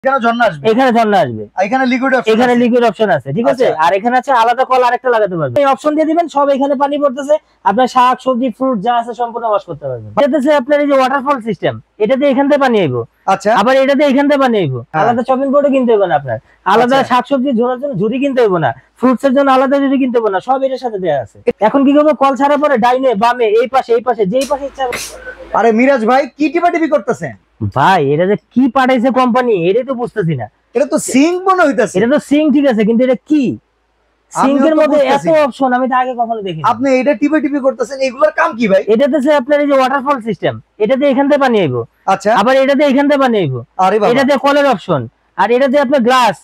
এখানে ঝর্ণা আসবে, এখানে ঝর্ণা আসবে, এখানে লিকুইড অপশন, এখানে লিকুইড অপশন আছে, ঠিক আছে। আর এখানে আছে আলাদা কল আরেকটা লাগাতে পারবেন। এই অপশন দিয়ে দিবেন, সব এখানে পানি পড়তেছে, আপনার শাক সবজি ফ্রুট যা আছে সম্পূর্ণ ওয়াশ করতে পারবেন। এটাতে আপনার এই যে ওয়াটারফল সিস্টেম, এটাতে এখান থেকে পানি আইবো, আচ্ছা, আবার এটাতে এখান থেকে পানি আইবো। আলাদা চপিং বোর্ডও কিনতে হবে না আপনার, আলাদা শাক সবজি ঝোলার জন্য ঝুড়ি কিনতে হবে না, ফ্রুটস এর জন্য আলাদা ঝুড়ি কিনতে হবে না, সব এটার সাথে দেয়া আছে। এখন কি করবো, কল ছাড়া পরে ডাইনে বামে এই পাশে যেই পাশে ইচ্ছা। আরে মিরাজ ভাই কি টিপাটিপি করতেছেন ভাই? এটা যে কি পাঠাইছে কোম্পানি এটাই তো বুঝতেছি না। এটা তো সিঙ্ক মনে হইতাছে। এটা তো সিঙ্ক, ঠিক আছে, কিন্তু এটা কি সিঙ্কের মধ্যে এত অপশন আমি তো আগে কখনো দেখিনি। আপনি এটা টিপাটিপি করতেছেন, এগুলোর কাম কি ভাই? এটাতে আপনার এই যে ওয়াটারফল সিস্টেম, এটাতে এখান থেকে পানি আইবো, আচ্ছা, আবার এটাতে এখান থেকে পানি আইবো, এটাতে কলের অপশন, আর এটাতে আপনার গ্লাস।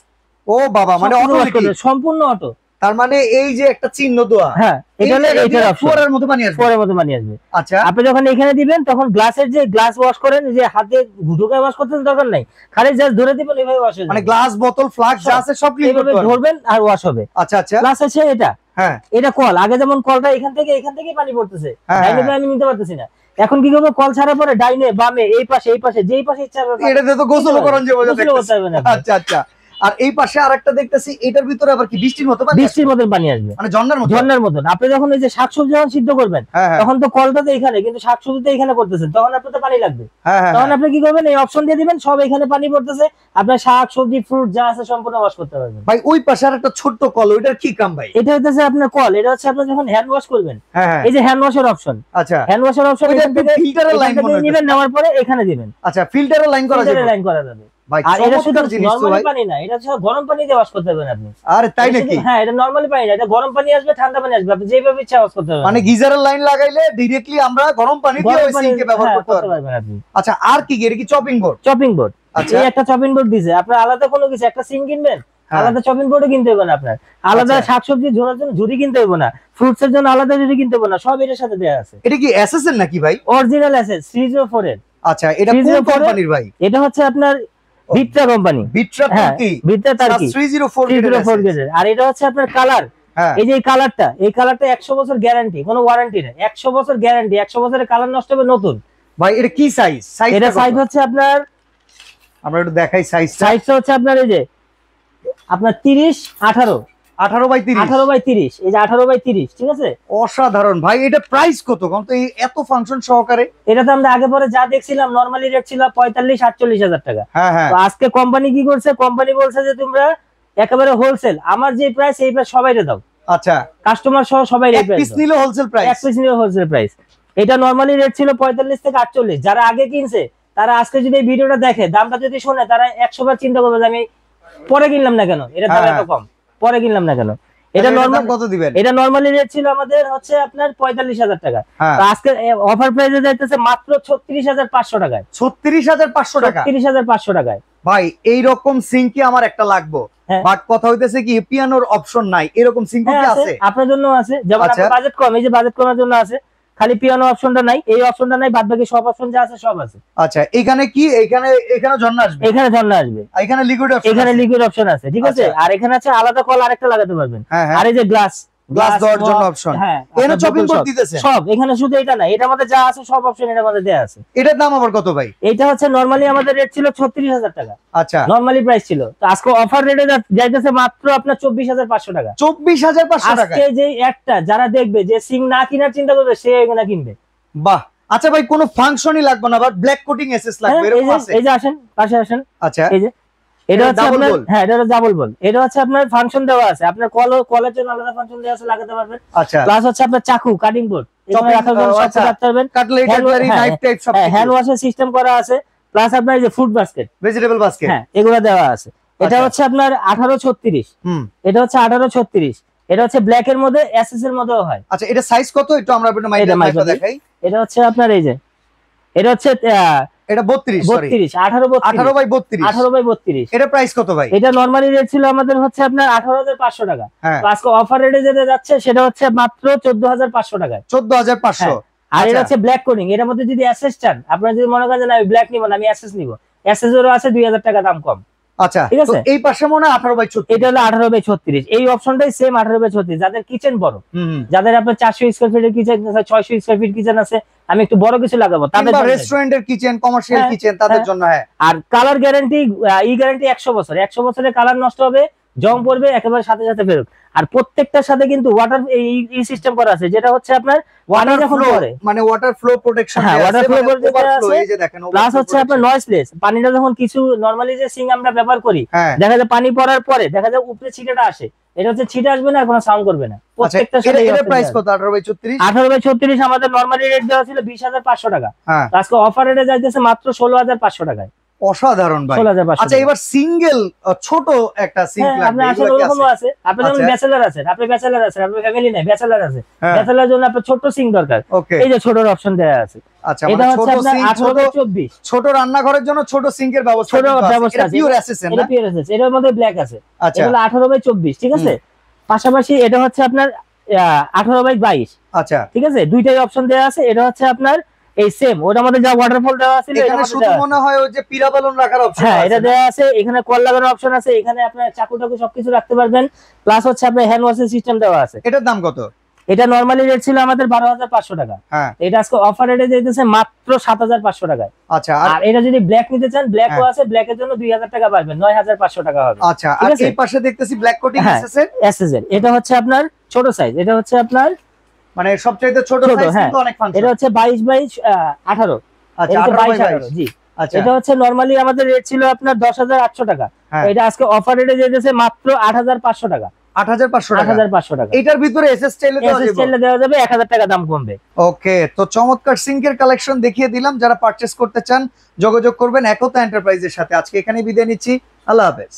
ও বাবা, মানে অটোমেটিক, সম্পূর্ণ অটো। তার মানে এই যে একটা চিহ্ন দেওয়া, হ্যাঁ, এটা হলো এটার অপশন, ফোরের মতো পানি আসবে, ফোরের মতো পানি আসবে। আচ্ছা, আপনি যখন এখানে দিবেন তখন গ্লাসের যে গ্লাস ওয়াশ করেন, যে হাতে ঢুকে ওয়াশ করতে দরকার নাই, খালি জাস্ট ধরে দিবেন এইভাবে ওয়াশ হয়ে যাবে। মানে গ্লাস বোতল ফ্লাস্ক যা আছে সব ক্লিন করতে পারবেন, ধরবেন আর ওয়াশ হবে। আচ্ছা আচ্ছা, গ্লাস আছে এটা, হ্যাঁ, এটা কল। আগে যেমন কলটা এখান থেকে পানি পড়তেছে, ডাইনে আমি নিতে পারতেছি না। এখন কি করবো, কল ছাড়া পরে ডাইনে বামে এই পাশে যেই পাশে ইচ্ছা এটাতে তো গোসল করেন যে বোঝা যাচ্ছে। আচ্ছা আচ্ছা, আর এই পাশে আরেকটা দেখতেছি, এটার ভিতরে আবার কি বৃষ্টির মতো পানি? বৃষ্টির মতন পানি আসবে, মানে ঝর্ণার মতন। আপনি যখন এই যে শাকসবজি যখন সিদ্ধ করবেন, তখন তো কলটা তো এখানে, কিন্তু শাকসবজিটা এখানে করতেছেন, তখন আপনার তো পানি লাগবে। তখন আপনি কি করবেন, এই অপশন দিয়ে দিবেন, সব এখানে পানি পড়তেছে, আপনার শাক সবজি ফ্রুট যা আছে সম্পূর্ণ ওয়াশ করতে পারবেন। ভাই ওই পাশে আরেকটা ছোট্ট কল, ওইটার কি কাম ভাই? এটা হচ্ছে আপনার কল, এটা হচ্ছে আপনি যখন হ্যান্ড ওয়াশ করবেন, এই যে হ্যান্ড ওয়াশের অপশন। আচ্ছা, হ্যান্ড ওয়াশের অপশন এখান থেকে ফিল্টারের লাইন নেবেন, নেওয়ার পরে এখানে দিবেন। আচ্ছা, ফিল্টারের লাইন করা যাবে। আর এটা শুধু নরমালি পানি না, এটা হচ্ছে গরম পানি দিয়ে ওয়াশ করতে পারবেন আপনি। আরে তাই নাকি? হ্যাঁ, এটা নরমালি পানি না, এটা গরম পানি আসবে, ঠান্ডা পানি আসবে, আপনি যেভাবে ইচ্ছা ওয়াশ করতে পারবেন। মানে গিজারের লাইন লাগাইলে ডাইরেক্টলি আমরা গরম পানি দিয়ে ওই সিঙ্কে ব্যবহার করতে পারবেন আপনি। আচ্ছা, আর কি এটা কি চপিং বোর্ড? চপিং বোর্ড, আচ্ছা, এই একটা চপিং বোর্ড দিয়েছে। আপনার আলাদা কোনো কিছু একটা সিঙ্ক কিনবেন, আলাদা চপিং বোর্ডও কিনতে হবে না আপনার, আলাদা শাকসবজি ঝোলার জন্য ঝুড়ি কিনতে হবে না, ফ্রুটস এর জন্য আলাদা ঝুড়ি কিনতে হবে না, সব এর সাথে দেয়া আছে। এটা কি এসএস এর নাকি ভাই? অরিজিনাল এসএস 304 এর। আচ্ছা, এটা কোন কোম্পানির ভাই? এটা হচ্ছে আপনার ভিট্রা কোম্পানি, ভিট্রা তুর্কি, ভিট্রা তুর্কি 304 গেজের। আর এটা হচ্ছে আপনার কালার, এই যে এই কালারটা 100 বছর গ্যারান্টি, কোনো ওয়ারেন্টি না, 100 বছর গ্যারান্টি, 100 বছরের কালার নষ্ট হবে নতুন। ভাই এটা কি সাইজ? এটা সাইজ হচ্ছে আপনার, আমরা একটু দেখাই সাইজটা হচ্ছে আপনার এই যে আপনার 30 18 18x30, এই যে 18x30, ঠিক আছে। অসাধারণ ভাই, এটা প্রাইস কত? কারণ তো এত ফাংশন সহকারে। এটা তো আমরা আগে পরে যা দেখছিলাম নরমালি রেট ছিল 45-48 হাজার টাকা। তো আজকে কোম্পানি কি করছে, কোম্পানি বলছে যে তোমরা একেবারে হোলসেল, আমার যে প্রাইস এই প্রাইস সবাইরে দাও। আচ্ছা, কাস্টমার সহ সবাই এক পিস নিলে হোলসেল প্রাইস, এক পিস নিলে হোলসেল প্রাইস। এটা নরমালি রেট ছিল 45 থেকে 48। যারা আগে কিনছে তারা আজকে যদি এই ভিডিওটা দেখে, দামটা যদি শুনে, তারা 100 বার চিন্তা করবে যে আমি পরে কিনলাম না কেন, এটা দাম এত কম, পরে কিনলাম না কেন। এটা নরমাল কত দিবেন? এটা নরমালি রেট ছিল আমাদের হচ্ছে আপনার 45,000 টাকা, তো আজকে অফার প্রাইসে যাইতেছে মাত্র 36,500 টাকায়। 36,500 টাকা, 36,500 টাকায়। ভাই এই রকম সিঙ্কি আমার একটা লাগবে, বাট কথা হইতেছে কি পিয়ানোর অপশন নাই, এরকম সিঙ্কি কি আছে? আপনার জন্য আছে, যেমন আপনার বাজেট কম, এই যে বাজেট কমার জন্য আছে, খালি পিয়ানো অপশনটা নাই, এই অপশনটা নাই, বাদ বাকি সব অপশন যা আছে সব আছে। আচ্ছা, এখানে কি এখানে ঝর্ণা আসবে, এখানে ঝর্ণা আসবে, এখানে লিকুইড অপশন, এখানে লিকুইড অপশন আছে, ঠিক আছে। আর এখানে আছে আলাদা কল আরেকটা লাগাতে পারবেন। আর এই যে গ্লাস দেওয়ার জন্য অপশন, এখানে চপিং বোর্ড দিতেছে সব, এখানে শুধু এটা না, এটার মধ্যে যা আছে সব অপশন এটার মধ্যে দেয়া আছে। এটার দাম আবার কত ভাই? এটা হচ্ছে নরমালি আমাদের রেট ছিল 36,000 টাকা। আচ্ছা, নরমালি প্রাইস ছিল, তো আজকে অফার রেটে যাইতেছে মাত্র আপনার 24,500 টাকা। 24,500 টাকা। আজকে যে একটা যারা দেখবে যে সিং না কেনার চিন্তা করবে, সে এগুলা কিনবে। বাহ, আচ্ছা ভাই কোনো ফাংশনই লাগবে না, বাট ব্ল্যাক কোটিং এসএস লাগবে, এরকম আছে? এই যে আসেন, পাশে আসেন। আচ্ছা, এই যে এটা হচ্ছে আপনার, হ্যাঁ এটা হচ্ছে ডাবল বল, এটা হচ্ছে আপনার ফাংশন দেওয়া আছে, আপনার কলের জন্য আলাদা ফাংশন দেওয়া আছে, লাগাতে পারবেন। আচ্ছা, প্লাস হচ্ছে আপনার চাকু, কাটিং বোর্ড, এখানে রাখার জন্য সব রাখতে পারবেন, কাটলেট, কাটলারি, নাইফ টাইপ সব, হ্যান্ড ওয়াশের সিস্টেম করা আছে। প্লাস আপনার এই যে ফ্রুট বাস্কেট, ভেজিটেবল বাস্কেট, হ্যাঁ এগুলো দেওয়া আছে। এটা হচ্ছে আপনার 1836, এটা হচ্ছে 1836, এটা হচ্ছে ব্ল্যাক এর মধ্যে, এসএস এর মধ্যেও হয়। আচ্ছা, এটা সাইজ কত একটু আমরা আপনাদের মাইকটা দেখাই। এটা হচ্ছে আপনার এই যে, এটা হচ্ছে এটা 32, সরি 18x32। এটা প্রাইস কত ভাই? এটা নরমালি রেট ছিল আমাদের হচ্ছে আপনার 18,500 টাকা, আজকে অফার রেটে যেটা যাচ্ছে সেটা হচ্ছে মাত্র 14,500 টাকায়। 14,500। আর এটা হচ্ছে ব্ল্যাক কোডিং, এর মধ্যে যদি এসএস চান, আপনারা যদি মনে করেন না আমি ব্ল্যাক নিব না, আমি এসএস নিব, এসএস এরও আছে 2,000 টাকা দাম কম। আচ্ছা, ঠিক আছে? তো এই পাশে মনে হয় 18/36। এটা হলো 18/36। এই অপশনটাই সেম 18/36। যাদের কিচেন বড়, যাদের আপনার 400 স্কয়ার ফিটের কিচেন আছে, 600 স্কয়ার ফিট কিচেন আছে, আমি একটু বড় কিছু লাগাবো তাদের জন্য, রেস্টুরেন্টের কিচেন, কমার্শিয়াল হ্যাঁ, কিচেন, তাদের হ্যাঁ। জন্য। হ্যাঁ, আর কালার গ্যারান্টি, ই গ্যারান্টি 100 বছর। 100 বছরের কালার নষ্ট হবে, জং পড়বে একেবারে সাথে সাথে ফেরত। আর প্রত্যেকটার সাথে কিন্তু ওয়াটার এই সিস্টেম করা আছে, যেটা হচ্ছে আপনার পানি যখন পড়ে, মানে ওয়াটার ফ্লো প্রোটেকশন হ্যাঁ, ওয়াটার ফ্লো প্রোটেকশন আছে, এই যে দেখেন, প্লাস হচ্ছে আপনার নয়েজলেস। পানিটা যখন কিছু নরমালি যে সিঙ্ক আমরা ব্যবহার করি, হ্যাঁ, দেখা যায় পানি পড়ার পরে দেখা যায় উপরে ছিটাটা আসে, এটা হচ্ছে ছিটা আসবে না আর কোনো সাউন্ড করবে না। প্রত্যেকটার সাথে এর প্রাইস কত? 18/36। 18/36 আমাদের নরমালি রেট দেওয়া ছিল 20,500 টাকা, হ্যাঁ, আজকে অফার রেটে যাইতেছে মাত্র 16,500 টাকায়। অসাধারণ ভাই। 16,500। আচ্ছা, এবার সিঙ্গেল ছোট একটা সিঙ্ক হ্যাঁ, লাগবে, আপনার আসলে এগুলো কি ওরকমও আছে? আছে। আপনি যেমন আচ্ছা। ব্যাচেলর আছেন, আপনার ফ্যামিলি নাই, ব্যাচেলর আছে, হ্যাঁ, ব্যাচেলর জন্য আপনার ছোট সিঙ্ক দরকার, ওকে। এই যে ছোটর অপশন দেওয়া আছে। আচ্ছা, এটা মানে হচ্ছে ছোট আপনার সিঙ্ক, 18/24। ছোট রান্নাঘরের জন্য ছোট সিঙ্কের ব্যবস্থা ছোট কিন্তু আছে। ব্যবস্থা এটা আছে। পিওর এসএসএন এটা না? পিওর আছে, এটার মধ্যে ব্ল্যাক আছে। আচ্ছা, এটা হলো 18/24, ঠিক আছে? পাশাপাশি এটা হচ্ছে আপনার 18/22, আচ্ছা। ঠিক আছে? দুইটাই অপশন দেওয়া আছে। এটা হচ্ছে আপনার এই সেম, ওটার মধ্যে যা ওয়াটারফল দেওয়া আছে, এখানে শুধু মনে হয় ওই যে পিরা বেলুন রাখার অপশন হ্যাঁ, আছে এটা না? দেওয়া আছে। এখানে কল লাগানোর অপশন আছে, এখানে আপনার চাকু টাকু সবকিছু রাখতে পারবেন। প্লাস হচ্ছে আপনার হ্যান্ড ওয়াশের সিস্টেম দেওয়া আছে। এটার দাম কত? এটা নরমালি রেট ছিল আমাদের 12,500 টাকা, হ্যাঁ, এটা আজকে অফার রেটে যেতেছে মাত্র 7,500 টাকায়। আচ্ছা। আর এটা যদি ব্ল্যাক নিতে চান, ব্ল্যাকও আছে, ব্ল্যাকের জন্য 2,000 টাকা পাবেন, 9,500 টাকা হবে। আচ্ছা, ঠিক আর আছে? এই পাশে দেখতেছি ব্ল্যাক কোটিং হ্যাঁ, এসএসএন। এসএসএল। এটা হচ্ছে আপনার ছোট সাইজ, এটা হচ্ছে আপনার মানে সবচাইতে ছোট ছোট, সাইজ, হ্যাঁ। কিন্তু অনেক ফাংশন। এটা হচ্ছে 22/18। আচ্ছা, এটা 18/22। 22/18, জি। আচ্ছা, এটা হচ্ছে নরমালি আমাদের রেট ছিল আপনার 10,800 টাকা, হ্যাঁ। এটা আজকে অফার রেটে যেতেছে মাত্র 8,500 টাকা। 8,500 টাকা। 8,500 টাকা। এটার ভিতরে এসএস স্টাইলে দেওয়া যাবে। এসএসএল দেওয়া যাবে, 1,000 টাকা দাম কমবে। ওকে, তো চমৎকার সিঙ্কের কালেকশন দেখিয়ে দিলাম। যারা পারচেজ করতে চান যোগাযোগ করবেন একতা এন্টারপ্রাইজের সাথে। আজকে এখানেই বিদায় নিচ্ছি, আল্লাহ হাফেজ।